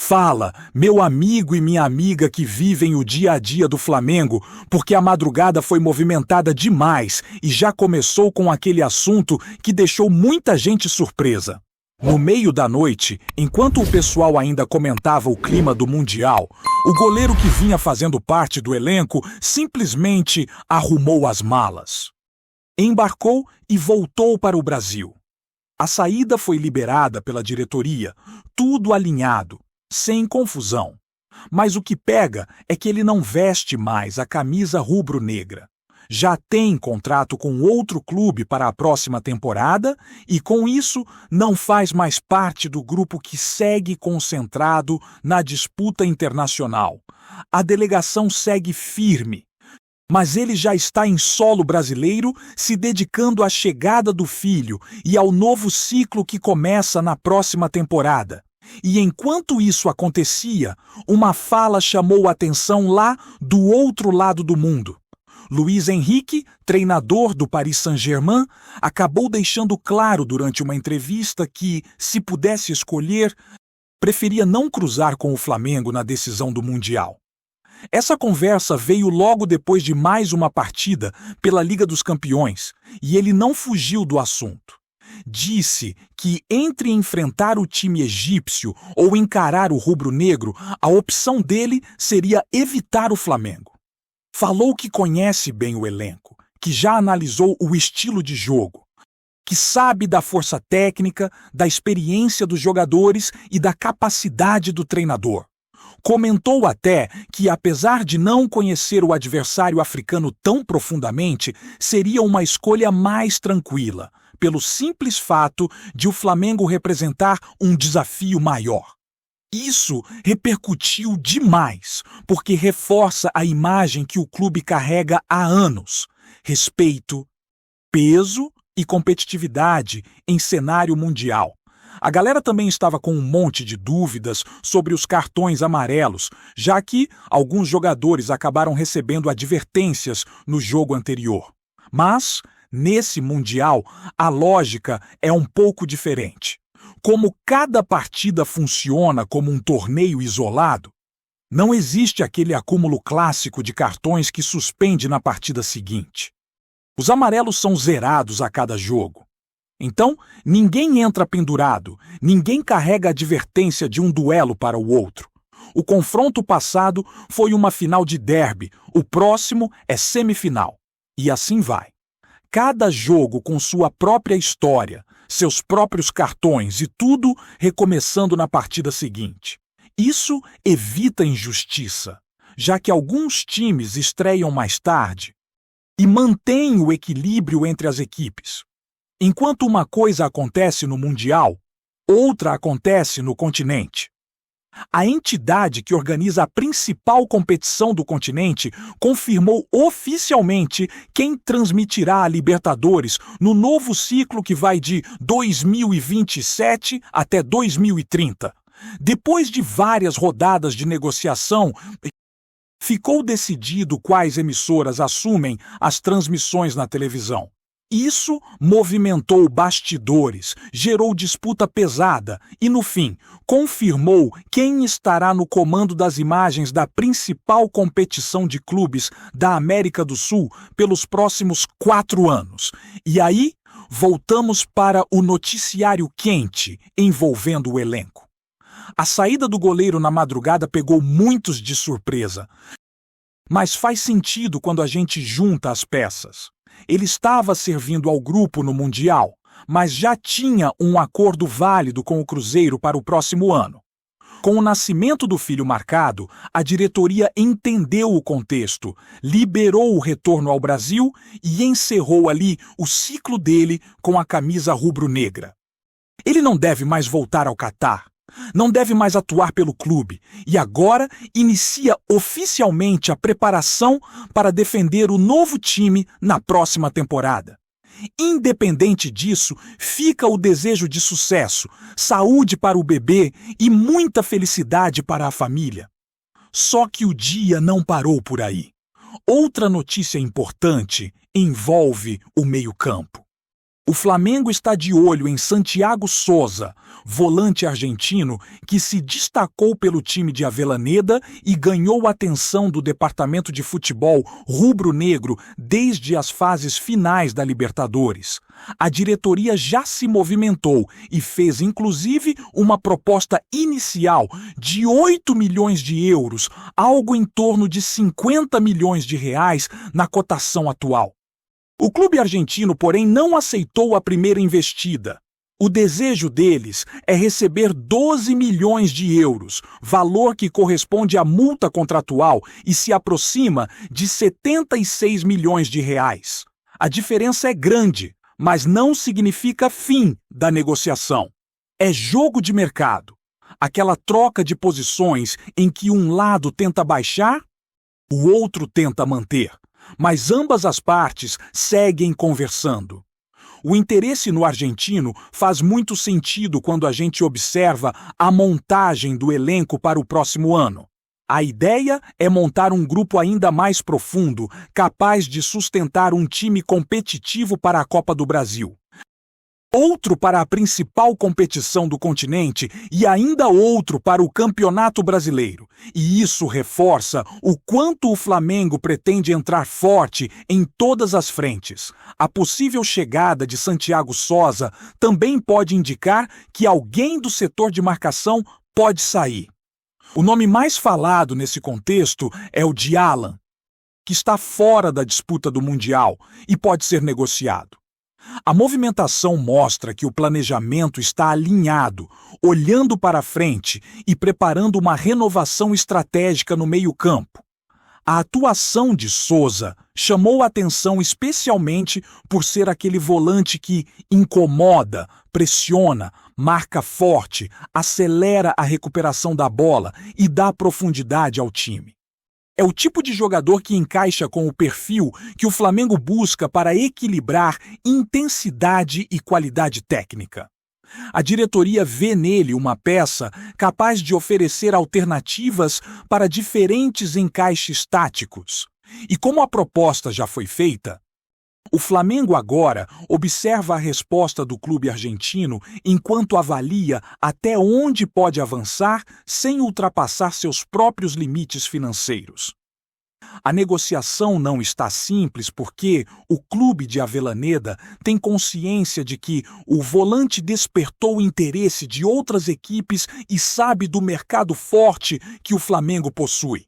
Fala, meu amigo e minha amiga que vivem o dia a dia do Flamengo, porque a madrugada foi movimentada demais e já começou com aquele assunto que deixou muita gente surpresa. No meio da noite, enquanto o pessoal ainda comentava o clima do Mundial, o goleiro que vinha fazendo parte do elenco simplesmente arrumou as malas. Embarcou e voltou para o Brasil. A saída foi liberada pela diretoria, tudo alinhado, sem confusão. Mas o que pega é que ele não veste mais a camisa rubro-negra. Já tem contrato com outro clube para a próxima temporada e, com isso, não faz mais parte do grupo que segue concentrado na disputa internacional. A delegação segue firme, mas ele já está em solo brasileiro, se dedicando à chegada do filho e ao novo ciclo que começa na próxima temporada. E enquanto isso acontecia, uma fala chamou a atenção lá do outro lado do mundo. Luiz Henrique, treinador do Paris Saint-Germain, acabou deixando claro durante uma entrevista que, se pudesse escolher, preferia não cruzar com o Flamengo na decisão do Mundial. Essa conversa veio logo depois de mais uma partida pela Liga dos Campeões, e ele não fugiu do assunto. Disse que entre enfrentar o time egípcio ou encarar o rubro-negro, a opção dele seria evitar o Flamengo. Falou que conhece bem o elenco, que já analisou o estilo de jogo, que sabe da força técnica, da experiência dos jogadores e da capacidade do treinador. Comentou até que, apesar de não conhecer o adversário africano tão profundamente, seria uma escolha mais tranquila, pelo simples fato de o Flamengo representar um desafio maior. Isso repercutiu demais, porque reforça a imagem que o clube carrega há anos: respeito, peso e competitividade em cenário mundial. A galera também estava com um monte de dúvidas sobre os cartões amarelos, já que alguns jogadores acabaram recebendo advertências no jogo anterior. Mas, nesse Mundial, a lógica é um pouco diferente. Como cada partida funciona como um torneio isolado, não existe aquele acúmulo clássico de cartões que suspende na partida seguinte. Os amarelos são zerados a cada jogo. Então, ninguém entra pendurado, ninguém carrega a advertência de um duelo para o outro. O confronto passado foi uma final de derby, o próximo é semifinal. E assim vai. Cada jogo com sua própria história, seus próprios cartões e tudo recomeçando na partida seguinte. Isso evita injustiça, já que alguns times estreiam mais tarde e mantém o equilíbrio entre as equipes. Enquanto uma coisa acontece no Mundial, outra acontece no continente. A entidade que organiza a principal competição do continente confirmou oficialmente quem transmitirá a Libertadores no novo ciclo que vai de 2027 até 2030. Depois de várias rodadas de negociação, ficou decidido quais emissoras assumem as transmissões na televisão. Isso movimentou bastidores, gerou disputa pesada e, no fim, confirmou quem estará no comando das imagens da principal competição de clubes da América do Sul pelos próximos 4 anos. E aí, voltamos para o noticiário quente envolvendo o elenco. A saída do goleiro na madrugada pegou muitos de surpresa, mas faz sentido quando a gente junta as peças. Ele estava servindo ao grupo no Mundial, mas já tinha um acordo válido com o Cruzeiro para o próximo ano. Com o nascimento do filho marcado, a diretoria entendeu o contexto, liberou o retorno ao Brasil e encerrou ali o ciclo dele com a camisa rubro-negra. Ele não deve mais voltar ao Catar. Não deve mais atuar pelo clube e agora inicia oficialmente a preparação para defender o novo time na próxima temporada. Independente disso, fica o desejo de sucesso, saúde para o bebê e muita felicidade para a família. Só que o dia não parou por aí. Outra notícia importante envolve o meio-campo. O Flamengo está de olho em Santiago Souza, volante argentino que se destacou pelo time de Avellaneda e ganhou a atenção do departamento de futebol rubro-negro desde as fases finais da Libertadores. A diretoria já se movimentou e fez inclusive uma proposta inicial de 8 milhões de euros, algo em torno de 50 milhões de reais na cotação atual. O clube argentino, porém, não aceitou a primeira investida. O desejo deles é receber 12 milhões de euros, valor que corresponde à multa contratual e se aproxima de 76 milhões de reais. A diferença é grande, mas não significa fim da negociação. É jogo de mercado, aquela troca de posições em que um lado tenta baixar, o outro tenta manter. Mas ambas as partes seguem conversando. O interesse no argentino faz muito sentido quando a gente observa a montagem do elenco para o próximo ano. A ideia é montar um grupo ainda mais profundo, capaz de sustentar um time competitivo para a Copa do Brasil. Outro para a principal competição do continente e ainda outro para o Campeonato Brasileiro. E isso reforça o quanto o Flamengo pretende entrar forte em todas as frentes. A possível chegada de Santiago Souza também pode indicar que alguém do setor de marcação pode sair. O nome mais falado nesse contexto é o de Alan, que está fora da disputa do Mundial e pode ser negociado. A movimentação mostra que o planejamento está alinhado, olhando para frente e preparando uma renovação estratégica no meio-campo. A atuação de Souza chamou a atenção especialmente por ser aquele volante que incomoda, pressiona, marca forte, acelera a recuperação da bola e dá profundidade ao time. É o tipo de jogador que encaixa com o perfil que o Flamengo busca para equilibrar intensidade e qualidade técnica. A diretoria vê nele uma peça capaz de oferecer alternativas para diferentes encaixes táticos. E como a proposta já foi feita, o Flamengo agora observa a resposta do clube argentino enquanto avalia até onde pode avançar sem ultrapassar seus próprios limites financeiros. A negociação não está simples porque o clube de Avellaneda tem consciência de que o volante despertou o interesse de outras equipes e sabe do mercado forte que o Flamengo possui.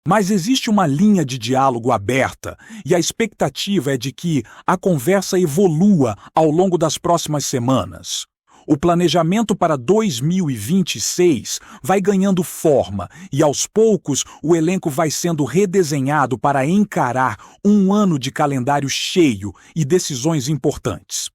Mas existe uma linha de diálogo aberta e a expectativa é de que a conversa evolua ao longo das próximas semanas. O planejamento para 2026 vai ganhando forma e, aos poucos, o elenco vai sendo redesenhado para encarar um ano de calendário cheio e decisões importantes.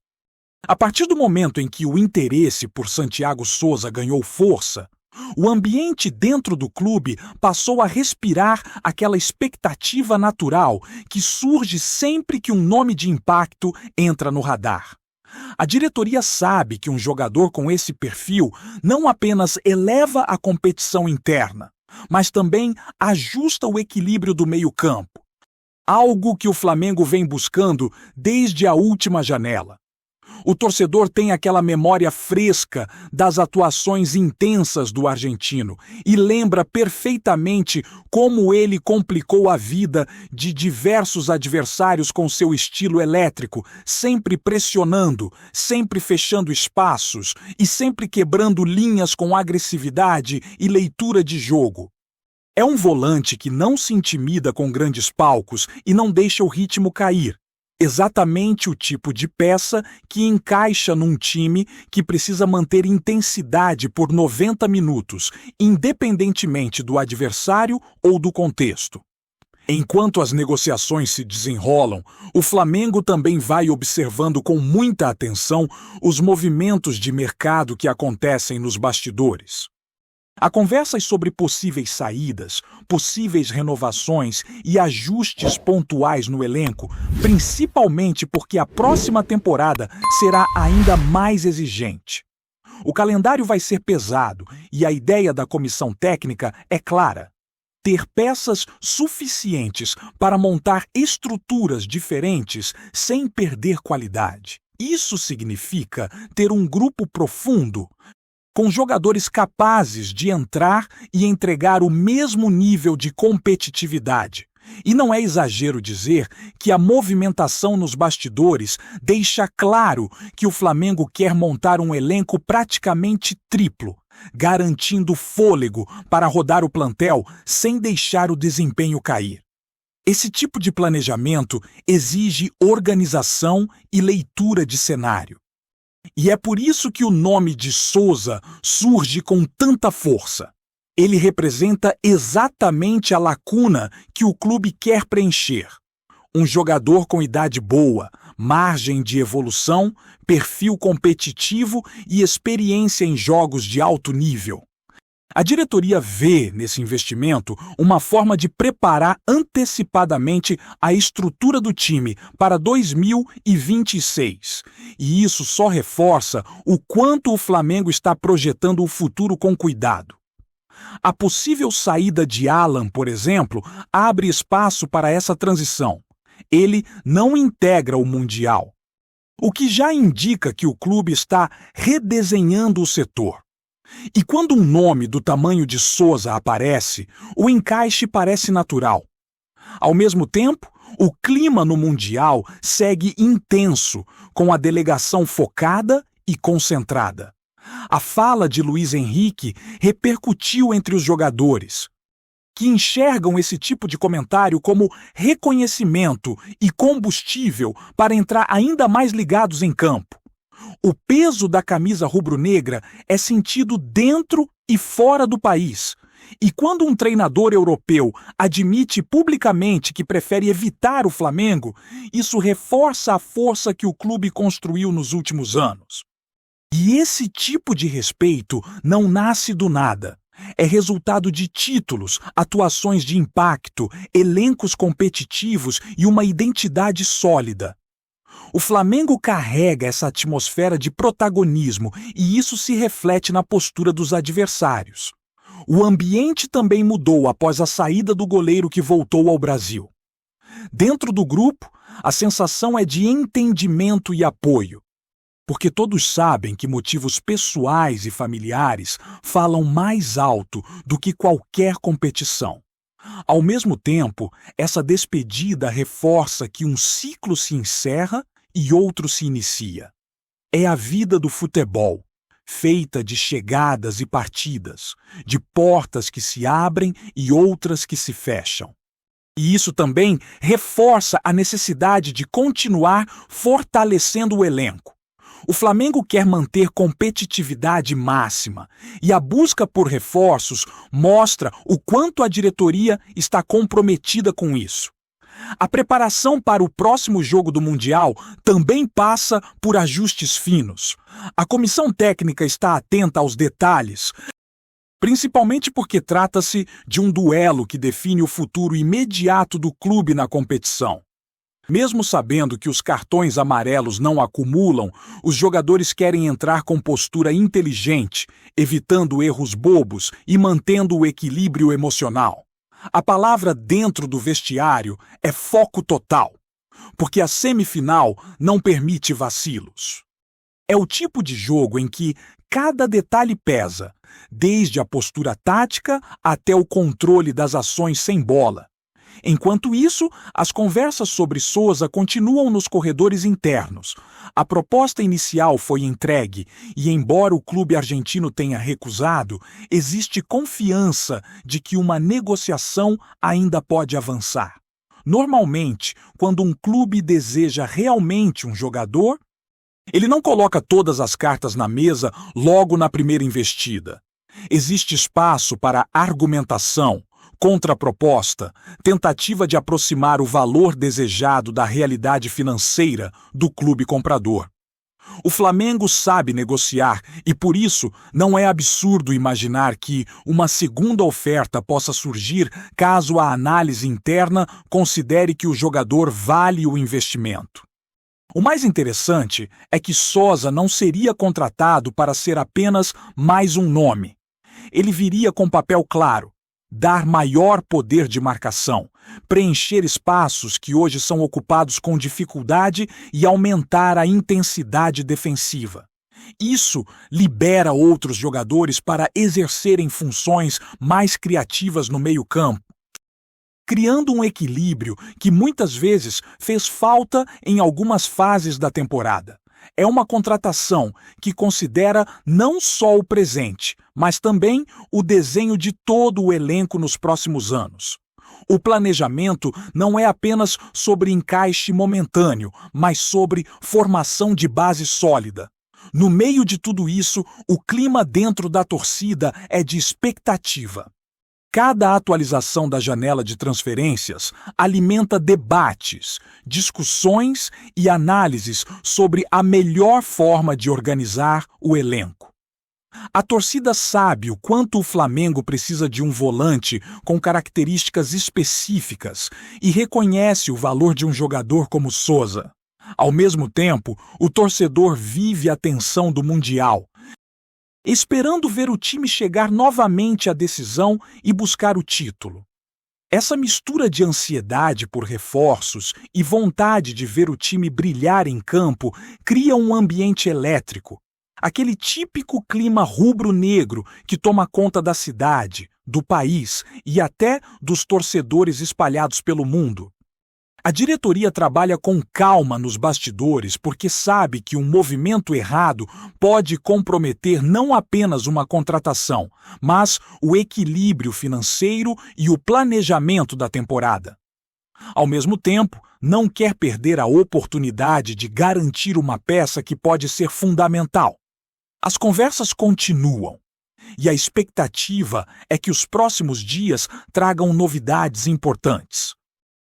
A partir do momento em que o interesse por Santiago Souza ganhou força, o ambiente dentro do clube passou a respirar aquela expectativa natural que surge sempre que um nome de impacto entra no radar. A diretoria sabe que um jogador com esse perfil não apenas eleva a competição interna, mas também ajusta o equilíbrio do meio-campo, algo que o Flamengo vem buscando desde a última janela. O torcedor tem aquela memória fresca das atuações intensas do argentino e lembra perfeitamente como ele complicou a vida de diversos adversários com seu estilo elétrico, sempre pressionando, sempre fechando espaços e sempre quebrando linhas com agressividade e leitura de jogo. É um volante que não se intimida com grandes palcos e não deixa o ritmo cair. Exatamente o tipo de peça que encaixa num time que precisa manter intensidade por 90 minutos, independentemente do adversário ou do contexto. Enquanto as negociações se desenrolam, o Flamengo também vai observando com muita atenção os movimentos de mercado que acontecem nos bastidores. Há conversas sobre possíveis saídas, possíveis renovações e ajustes pontuais no elenco, principalmente porque a próxima temporada será ainda mais exigente. O calendário vai ser pesado e a ideia da comissão técnica é clara: ter peças suficientes para montar estruturas diferentes sem perder qualidade. Isso significa ter um grupo profundo, com jogadores capazes de entrar e entregar o mesmo nível de competitividade. E não é exagero dizer que a movimentação nos bastidores deixa claro que o Flamengo quer montar um elenco praticamente triplo, garantindo fôlego para rodar o plantel sem deixar o desempenho cair. Esse tipo de planejamento exige organização e leitura de cenário. E é por isso que o nome de Souza surge com tanta força. Ele representa exatamente a lacuna que o clube quer preencher. Um jogador com idade boa, margem de evolução, perfil competitivo e experiência em jogos de alto nível. A diretoria vê nesse investimento uma forma de preparar antecipadamente a estrutura do time para 2026. E isso só reforça o quanto o Flamengo está projetando o futuro com cuidado. A possível saída de Alan, por exemplo, abre espaço para essa transição. Ele não integra o Mundial, o que já indica que o clube está redesenhando o setor. E quando um nome do tamanho de Souza aparece, o encaixe parece natural. Ao mesmo tempo, o clima no Mundial segue intenso, com a delegação focada e concentrada. A fala de Luiz Henrique repercutiu entre os jogadores, que enxergam esse tipo de comentário como reconhecimento e combustível para entrar ainda mais ligados em campo. O peso da camisa rubro-negra é sentido dentro e fora do país. E quando um treinador europeu admite publicamente que prefere evitar o Flamengo, isso reforça a força que o clube construiu nos últimos anos. E esse tipo de respeito não nasce do nada. É resultado de títulos, atuações de impacto, elencos competitivos e uma identidade sólida. O Flamengo carrega essa atmosfera de protagonismo e isso se reflete na postura dos adversários. O ambiente também mudou após a saída do goleiro que voltou ao Brasil. Dentro do grupo, a sensação é de entendimento e apoio, porque todos sabem que motivos pessoais e familiares falam mais alto do que qualquer competição. Ao mesmo tempo, essa despedida reforça que um ciclo se encerra e outro se inicia. É a vida do futebol, feita de chegadas e partidas, de portas que se abrem e outras que se fecham. E isso também reforça a necessidade de continuar fortalecendo o elenco. O Flamengo quer manter competitividade máxima e a busca por reforços mostra o quanto a diretoria está comprometida com isso. A preparação para o próximo jogo do Mundial também passa por ajustes finos. A comissão técnica está atenta aos detalhes, principalmente porque trata-se de um duelo que define o futuro imediato do clube na competição. Mesmo sabendo que os cartões amarelos não acumulam, os jogadores querem entrar com postura inteligente, evitando erros bobos e mantendo o equilíbrio emocional. A palavra dentro do vestiário é foco total, porque a semifinal não permite vacilos. É o tipo de jogo em que cada detalhe pesa, desde a postura tática até o controle das ações sem bola. Enquanto isso, as conversas sobre Souza continuam nos corredores internos. A proposta inicial foi entregue e, embora o clube argentino tenha recusado, existe confiança de que uma negociação ainda pode avançar. Normalmente, quando um clube deseja realmente um jogador, ele não coloca todas as cartas na mesa logo na primeira investida. Existe espaço para argumentação, contraproposta, tentativa de aproximar o valor desejado da realidade financeira do clube comprador. O Flamengo sabe negociar e, por isso, não é absurdo imaginar que uma segunda oferta possa surgir caso a análise interna considere que o jogador vale o investimento. O mais interessante é que Souza não seria contratado para ser apenas mais um nome. Ele viria com papel claro: dar maior poder de marcação, preencher espaços que hoje são ocupados com dificuldade e aumentar a intensidade defensiva. Isso libera outros jogadores para exercerem funções mais criativas no meio-campo, criando um equilíbrio que muitas vezes fez falta em algumas fases da temporada. É uma contratação que considera não só o presente, mas também o desenho de todo o elenco nos próximos anos. O planejamento não é apenas sobre encaixe momentâneo, mas sobre formação de base sólida. No meio de tudo isso, o clima dentro da torcida é de expectativa. Cada atualização da janela de transferências alimenta debates, discussões e análises sobre a melhor forma de organizar o elenco. A torcida sabe o quanto o Flamengo precisa de um volante com características específicas e reconhece o valor de um jogador como Souza. Ao mesmo tempo, o torcedor vive a tensão do Mundial, esperando ver o time chegar novamente à decisão e buscar o título. Essa mistura de ansiedade por reforços e vontade de ver o time brilhar em campo cria um ambiente elétrico, aquele típico clima rubro-negro que toma conta da cidade, do país e até dos torcedores espalhados pelo mundo. A diretoria trabalha com calma nos bastidores porque sabe que um movimento errado pode comprometer não apenas uma contratação, mas o equilíbrio financeiro e o planejamento da temporada. Ao mesmo tempo, não quer perder a oportunidade de garantir uma peça que pode ser fundamental. As conversas continuam, e a expectativa é que os próximos dias tragam novidades importantes.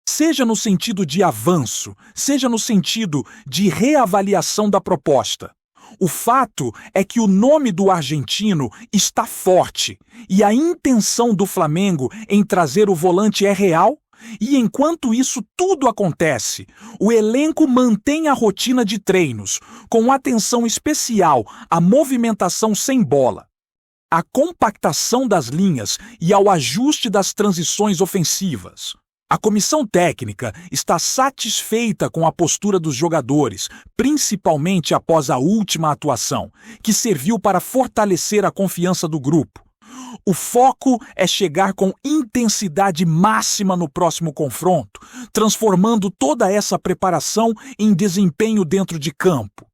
Seja no sentido de avanço, seja no sentido de reavaliação da proposta. O fato é que o nome do argentino está forte e a intenção do Flamengo em trazer o volante é real. E enquanto isso tudo acontece, o elenco mantém a rotina de treinos, com atenção especial à movimentação sem bola, à compactação das linhas e ao ajuste das transições ofensivas. A comissão técnica está satisfeita com a postura dos jogadores, principalmente após a última atuação, que serviu para fortalecer a confiança do grupo. O foco é chegar com intensidade máxima no próximo confronto, transformando toda essa preparação em desempenho dentro de campo.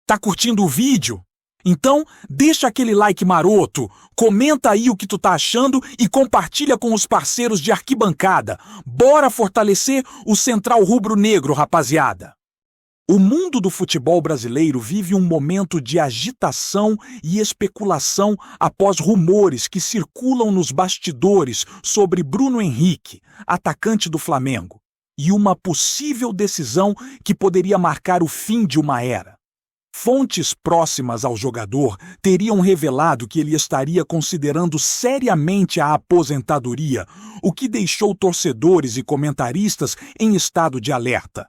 Tá curtindo o vídeo? Então, deixa aquele like maroto, comenta aí o que tu tá achando e compartilha com os parceiros de arquibancada. Bora fortalecer o Central Rubro-Negro, rapaziada! O mundo do futebol brasileiro vive um momento de agitação e especulação após rumores que circulam nos bastidores sobre Bruno Henrique, atacante do Flamengo, e uma possível decisão que poderia marcar o fim de uma era. Fontes próximas ao jogador teriam revelado que ele estaria considerando seriamente a aposentadoria, o que deixou torcedores e comentaristas em estado de alerta.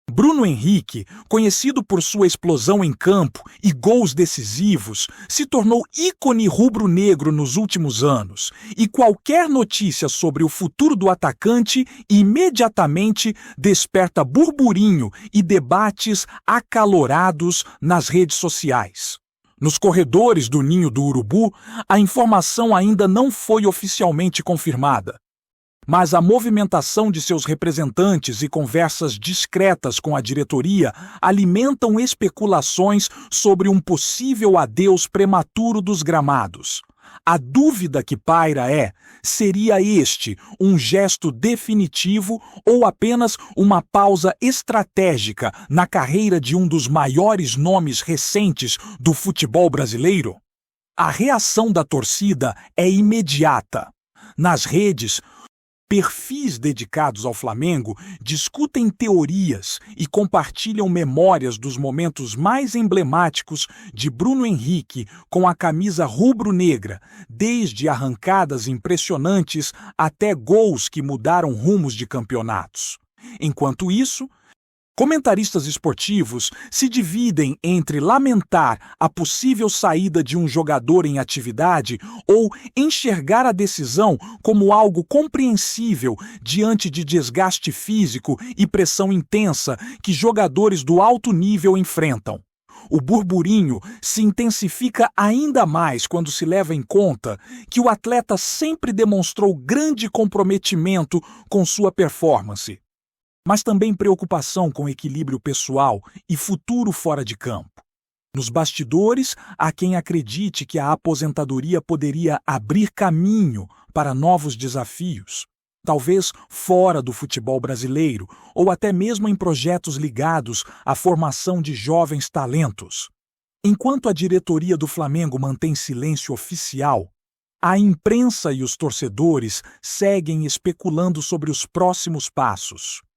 Bruno Henrique, conhecido por sua explosão em campo e gols decisivos, se tornou ícone rubro-negro nos últimos anos, e qualquer notícia sobre o futuro do atacante imediatamente desperta burburinho e debates acalorados nas redes sociais. Nos corredores do Ninho do Urubu, a informação ainda não foi oficialmente confirmada. Mas a movimentação de seus representantes e conversas discretas com a diretoria alimentam especulações sobre um possível adeus prematuro dos gramados. A dúvida que paira é: seria este um gesto definitivo ou apenas uma pausa estratégica na carreira de um dos maiores nomes recentes do futebol brasileiro? A reação da torcida é imediata. Nas redes, perfis dedicados ao Flamengo discutem teorias e compartilham memórias dos momentos mais emblemáticos de Bruno Henrique com a camisa rubro-negra, desde arrancadas impressionantes até gols que mudaram rumos de campeonatos. Enquanto isso, Comentaristas esportivos se dividem entre lamentar a possível saída de um jogador em atividade ou enxergar a decisão como algo compreensível diante de desgaste físico e pressão intensa que jogadores do alto nível enfrentam. O burburinho se intensifica ainda mais quando se leva em conta que o atleta sempre demonstrou grande comprometimento com sua performance, mas também preocupação com equilíbrio pessoal e futuro fora de campo. Nos bastidores, há quem acredite que a aposentadoria poderia abrir caminho para novos desafios, talvez fora do futebol brasileiro ou até mesmo em projetos ligados à formação de jovens talentos. Enquanto a diretoria do Flamengo mantém silêncio oficial, a imprensa e os torcedores seguem especulando sobre os próximos passos.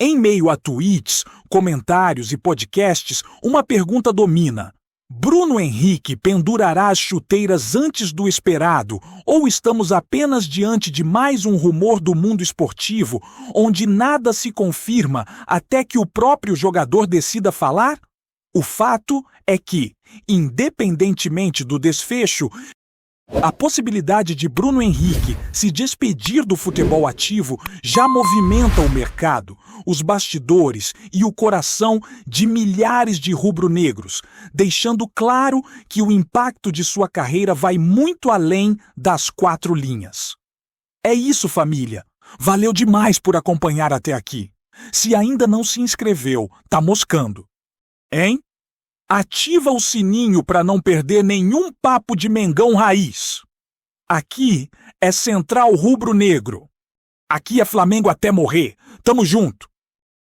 Em meio a tweets, comentários e podcasts, uma pergunta domina: Bruno Henrique pendurará as chuteiras antes do esperado, ou estamos apenas diante de mais um rumor do mundo esportivo, onde nada se confirma até que o próprio jogador decida falar? O fato é que, independentemente do desfecho, a possibilidade de Bruno Henrique se despedir do futebol ativo já movimenta o mercado, os bastidores e o coração de milhares de rubro-negros, deixando claro que o impacto de sua carreira vai muito além das 4 linhas. É isso, família. Valeu demais por acompanhar até aqui. Se ainda não se inscreveu, tá moscando. Hein? Ativa o sininho para não perder nenhum papo de Mengão raiz. Aqui é Central Rubro Negro. Aqui é Flamengo até morrer. Tamo junto.